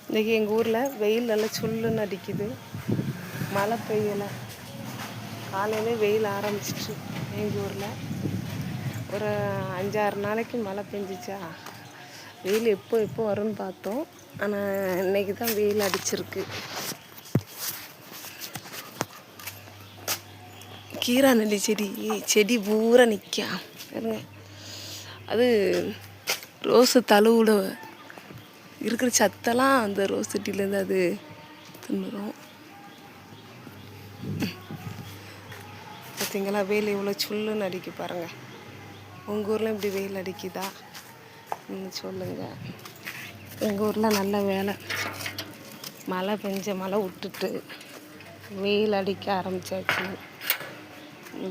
இன்றைக்கி எங்கள் ஊரில் வெயில் நல்லா சுல்லுன்னு அடிக்குது. மழை பெய்யலை. காலையிலே வெயில் ஆரம்பிச்சிட்டு எங்கள் ஊரில் ஒரு 5-6 நாளைக்கு மழை பெஞ்சிச்சா. வெயில் எப்போ வரும்னு பார்த்தோம். ஆனால் இன்றைக்கி தான் வெயில் அடிச்சிருக்கு. கீரா நெல்லி செடி பூரா நிற்கா. அது ரோஸு தழுவுட இருக்கிற சத்தெல்லாம் அந்த ரோஸ் செடியிலேருந்து அது தின்னுடும். பார்த்தீங்களா வெயில் இவ்வளோ சுல்லுன்னு அடிக்க பாருங்கள். உங்கள் ஊரில் இப்படி வெயில் அடிக்குதா சொல்லுங்கள். எங்கள் ஊரில் நல்ல வேலை, மழை மழை விட்டுட்டு வெயில் அடிக்க ஆரம்பித்தாச்சு.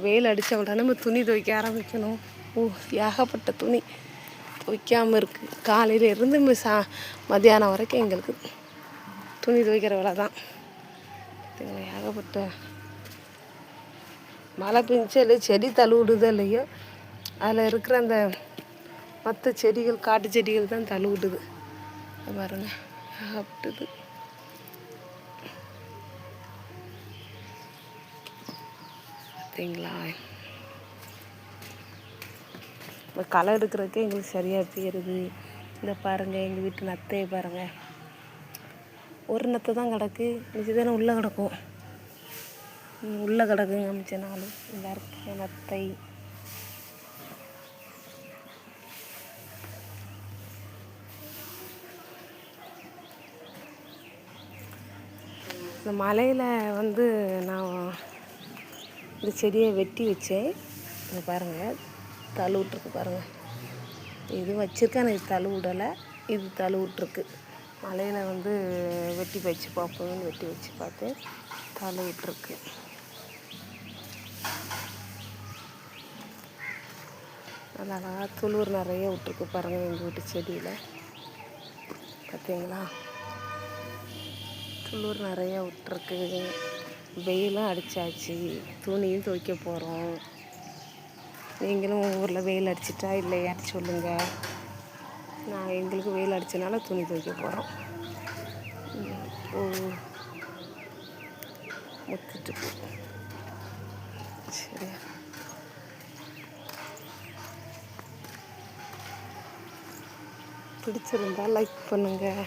வெயில் அடித்த உடனே நம்ம துணி துவைக்க ஆரம்பிக்கணும். ஏகப்பட்ட துணி துவைக்காமல் இருக்குது. காலையில் இருந்து மத்தியானம் வரைக்கும் எங்களுக்கு துணி துவைக்கிற வேலை தான். ஏகப்பட்ட மழை பெஞ்சாலே செடி தழுவிடுதோ இல்லையோ, அதில் இருக்கிற அந்த மற்ற செடிகள், காட்டு செடிகள் தான் தழுவிடுது. பாருங்க, ஏகப்பட்டது. பார்த்தீங்களா, இப்போ களை எடுக்கிறதுக்கே எங்களுக்கு சரியாக போயிடுது. இந்த பாருங்கள், எங்கள் வீட்டு நத்தையை பாருங்கள். ஒரு நத்தை தான் கிடக்கு, மிச்சம் தானே உள்ளே கிடக்கும். உள்ளே கிடக்குங்க மிச்ச நாள். இந்த இருக்க நத்தை இந்த மலையில் நான் இந்த செடியை வெட்டி வச்சேன். இங்கே பாருங்கள், தழுவிட்ருக்கு பாருங்கள். இது வச்சுருக்கேன், இது தழுவிடலை, இது தழுவிட்ருக்கு. மலையில் வெட்டி வச்சு பார்ப்போம்னு வெட்டி வச்சு பார்த்து தழுவிட்ருக்கு. நல்லா துளிர் நிறைய விட்ருக்கு பாருங்கள் எங்கள் வீட்டு செடியில். பார்த்தீங்களா, துளிர் நிறையா விட்ருக்கு. வெயிலும் அடித்தாச்சு, துணியும் துவைக்க போகிறோம். நீங்களும் உங்கள் ஊரில் வெயில் அடிச்சிட்டா இல்லையான்னு சொல்லுங்கள். நான் எங்களுக்கு வெயில் அடித்தனால துணி துவைக்க போகிறோம். முத்துட்டு சரியா. பிடிச்சிருந்தா லைக் பண்ணுங்கள்.